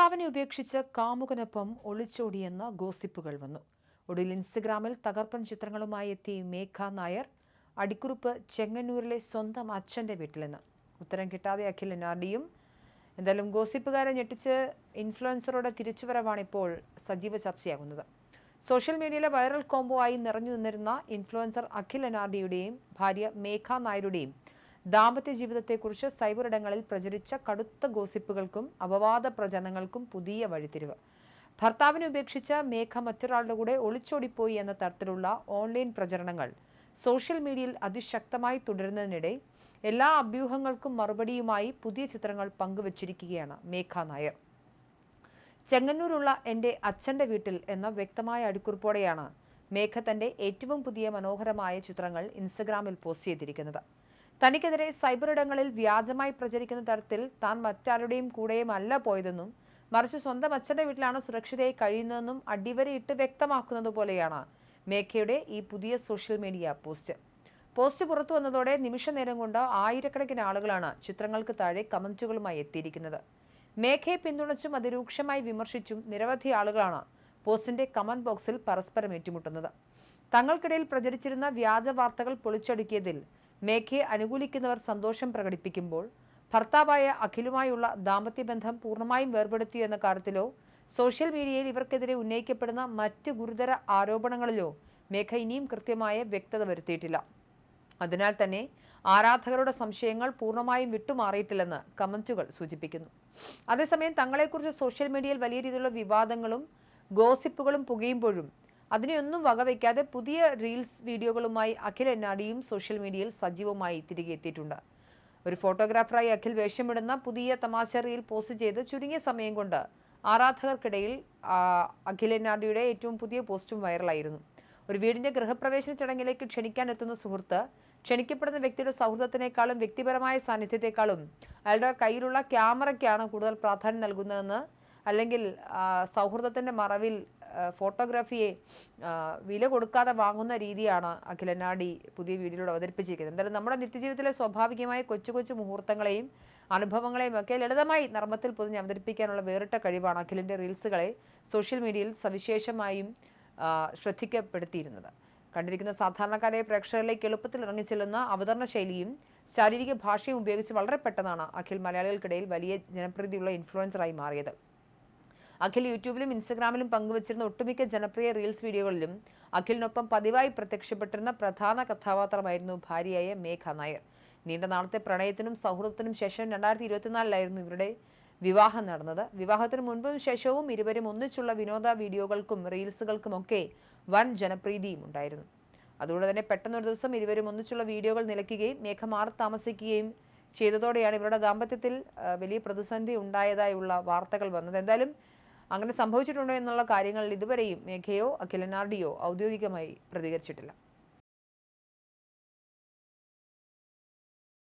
ഭർത്താവിനെ ഉപേക്ഷിച്ച് കാമുകനൊപ്പം ഒളിച്ചോടിയെന്ന ഗോസിപ്പുകൾ വന്നു. ഒടുവിൽ ഇൻസ്റ്റഗ്രാമിൽ തകർപ്പൻ ചിത്രങ്ങളുമായി എത്തി മേഘ നായർ. അടിക്കുറിപ്പ് ചെങ്ങന്നൂരിലെ സ്വന്തം അച്ഛൻ്റെ വീട്ടിലെന്ന്. ഉത്തരം കിട്ടാതെ അഖിൽ NRDയും. എന്തായാലും ഗോസിപ്പുകാരെ ഞെട്ടിച്ച് ഇൻഫ്ലുവൻസറുടെ തിരിച്ചുവരവാണിപ്പോൾ സജീവ ചർച്ചയാകുന്നത്. സോഷ്യൽ മീഡിയയിലെ വൈറൽ കോംബോ ആയി നിറഞ്ഞു നിന്നിരുന്ന ഇൻഫ്ലുവൻസർ അഖിൽ NRDയുടെയും ഭാര്യ മേഘ നായരുടെയും ദാമ്പത്യ ജീവിതത്തെക്കുറിച്ച് സൈബർ ഇടങ്ങളിൽ പ്രചരിച്ച കടുത്ത ഗോസിപ്പുകൾക്കും അപവാദ പ്രചരണങ്ങൾക്കും പുതിയ വഴിത്തിരിവ്. ഭർത്താവിനെ ഉപേക്ഷിച്ച മേഘ മറ്റൊരാളുടെ കൂടെ ഒളിച്ചോടിപ്പോയി എന്ന തരത്തിലുള്ള ഓൺലൈൻ പ്രചരണങ്ങൾ സോഷ്യൽ മീഡിയയിൽ അതിശക്തമായി തുടരുന്നതിനിടെ എല്ലാ അഭ്യൂഹങ്ങൾക്കും മറുപടിയുമായി പുതിയ ചിത്രങ്ങൾ പങ്കുവച്ചിരിക്കുകയാണ് മേഘ നായർ. ചെങ്ങന്നൂരുള്ള എൻ്റെ അച്ഛൻ്റെ വീട്ടിൽ എന്ന വ്യക്തമായ അടിക്കുറിപ്പോടെയാണ് മേഘ തൻ്റെ ഏറ്റവും പുതിയ മനോഹരമായ ചിത്രങ്ങൾ ഇൻസ്റ്റഗ്രാമിൽ പോസ്റ്റ് ചെയ്തിരിക്കുന്നത്. തനിക്കെതിരെ സൈബർ ഇടങ്ങളിൽ വ്യാജമായി പ്രചരിക്കുന്ന തരത്തിൽ താൻ മറ്റാരുടെയും കൂടെയും അല്ല പോയതെന്നും മറിച്ച് സ്വന്തം അച്ഛൻ്റെ വീട്ടിലാണ് സുരക്ഷിതയായി കഴിയുന്നതെന്നും അടിവരയിട്ട് വ്യക്തമാക്കുന്നത് പോലെയാണ് മേഘയുടെ ഈ പുതിയ സോഷ്യൽ മീഡിയ പോസ്റ്റ് പുറത്തു വന്നതോടെ നിമിഷ നേരം കൊണ്ട് ആയിരക്കണക്കിന് ആളുകളാണ് ചിത്രങ്ങൾക്ക് താഴെ കമന്റുകളുമായി എത്തിയിരിക്കുന്നത്. മേഘയെ പിന്തുണച്ചും അതിരൂക്ഷമായി വിമർശിച്ചും നിരവധി ആളുകളാണ് പോസ്റ്റിന്റെ കമന്റ് ബോക്സിൽ പരസ്പരം ഏറ്റുമുട്ടുന്നത്. തങ്ങൾക്കിടയിൽ പ്രചരിച്ചിരുന്ന വ്യാജ വാർത്തകൾ പൊളിച്ചടുക്കിയതിൽ മേഘയെ അനുകൂലിക്കുന്നവർ സന്തോഷം പ്രകടിപ്പിക്കുമ്പോൾ ഭർത്താവായ അഖിലുമായുള്ള ദാമ്പത്യബന്ധം പൂർണ്ണമായും വേർപെടുത്തിയോ എന്ന കാര്യത്തിലോ സോഷ്യൽ മീഡിയയിൽ ഇവർക്കെതിരെ ഉന്നയിക്കപ്പെടുന്ന മറ്റ് ഗുരുതര ആരോപണങ്ങളിലോ മേഘ ഇനിയും കൃത്യമായ വ്യക്തത വരുത്തിയിട്ടില്ല. അതിനാൽ തന്നെ ആരാധകരുടെ സംശയങ്ങൾ പൂർണ്ണമായും വിട്ടുമാറിയിട്ടില്ലെന്ന് കമന്റുകൾ സൂചിപ്പിക്കുന്നു. അതേസമയം തങ്ങളെക്കുറിച്ച് സോഷ്യൽ മീഡിയയിൽ വലിയ രീതിയിലുള്ള വിവാദങ്ങളും ഗോസിപ്പുകളും പുകയുമ്പോഴും അതിനെയൊന്നും വകവയ്ക്കാതെ പുതിയ റീൽസ് വീഡിയോകളുമായി അഖിൽ NRDയും സോഷ്യൽ മീഡിയയിൽ സജീവമായി തിരികെ എത്തിയിട്ടുണ്ട്. ഒരു ഫോട്ടോഗ്രാഫറായി അഖിൽ വേഷമിടുന്ന പുതിയ തമാശ റീൽ പോസ്റ്റ് ചെയ്ത് ചുരുങ്ങിയ സമയം കൊണ്ട് ആരാധകർക്കിടയിൽ അഖിൽ NRDയുടെ ഏറ്റവും പുതിയ പോസ്റ്റും വൈറലായിരുന്നു. ഒരു വീടിന്റെ ഗൃഹപ്രവേശന ചടങ്ങിലേക്ക് ക്ഷണിക്കാനെത്തുന്ന സുഹൃത്ത് ക്ഷണിക്കപ്പെടുന്ന വ്യക്തിയുടെ സൗഹൃദത്തിനേക്കാളും വ്യക്തിപരമായ സാന്നിധ്യത്തെക്കാളും അയാളുടെ കയ്യിലുള്ള ക്യാമറയ്ക്കാണ് കൂടുതൽ പ്രാധാന്യം നൽകുന്നതെന്ന്, അല്ലെങ്കിൽ സൗഹൃദത്തിന്റെ മറവിൽ ഫോട്ടോഗ്രാഫിയെ വില കൊടുക്കാതെ വാങ്ങുന്ന രീതിയാണ് അഖിൽ NRD പുതിയ വീഡിയോയിലൂടെ അവതരിപ്പിച്ചിരിക്കുന്നത്. എന്തായാലും നമ്മുടെ നിത്യജീവിതത്തിലെ സ്വാഭാവികമായ കൊച്ചു കൊച്ചു മുഹൂർത്തങ്ങളെയും അനുഭവങ്ങളെയും ഒക്കെ ലളിതമായി നർമ്മത്തിൽ പൊതിഞ്ഞ് അവതരിപ്പിക്കാനുള്ള വേറിട്ട കഴിവാണ് അഖിലിൻ്റെ റീൽസുകളെ സോഷ്യൽ മീഡിയയിൽ സവിശേഷമായും ശ്രദ്ധിക്കപ്പെടുത്തിയിരുന്നത്. കണ്ടിരിക്കുന്ന സാധാരണക്കാരായ പ്രേക്ഷകരിലേക്ക് എളുപ്പത്തിൽ ഇറങ്ങിച്ചെല്ലുന്ന അവതരണ ശൈലിയും ശാരീരിക ഭാഷയും ഉപയോഗിച്ച് വളരെ പെട്ടെന്നാണ് അഖിൽ മലയാളികൾക്കിടയിൽ വലിയ ജനപ്രീതിയുള്ള ഇൻഫ്ലുവൻസറായി മാറിയത്. അഖിൽ യൂട്യൂബിലും ഇൻസ്റ്റഗ്രാമിലും പങ്കുവച്ചിരുന്ന ഒട്ടുമിക്ക ജനപ്രിയ റീൽസ് വീഡിയോകളിലും അഖിലിനൊപ്പം പതിവായി പ്രത്യക്ഷപ്പെട്ടിരുന്ന പ്രധാന കഥാപാത്രമായിരുന്നു ഭാര്യയായ മേഘ നായർ. നീണ്ട നാളത്തെ പ്രണയത്തിനും സൗഹൃദത്തിനും ശേഷം 2024 ഇവരുടെ വിവാഹം നടന്നത്. വിവാഹത്തിന് മുൻപും ശേഷവും ഇരുവരും ഒന്നിച്ചുള്ള വിനോദ വീഡിയോകൾക്കും റീൽസുകൾക്കുമൊക്കെ വൻ ജനപ്രീതിയും ഉണ്ടായിരുന്നു. അതുകൊണ്ട് തന്നെ പെട്ടെന്നൊരു ദിവസം ഇരുവരും ഒന്നിച്ചുള്ള വീഡിയോകൾ നിലയ്ക്കുകയും മേഘ മാറി താമസിക്കുകയും ചെയ്തതോടെയാണ് ഇവരുടെ ദാമ്പത്യത്തിൽ വലിയ പ്രതിസന്ധി ഉണ്ടായതായുള്ള വാർത്തകൾ വന്നത്. എന്തായാലും അങ്ങനെ സംഭവിച്ചിട്ടുണ്ടോ എന്നുള്ള കാര്യങ്ങളിൽ ഇതുവരെയും മേഘയോ അഖിൽ NRDയോ ഔദ്യോഗികമായി പ്രതികരിച്ചിട്ടില്ല.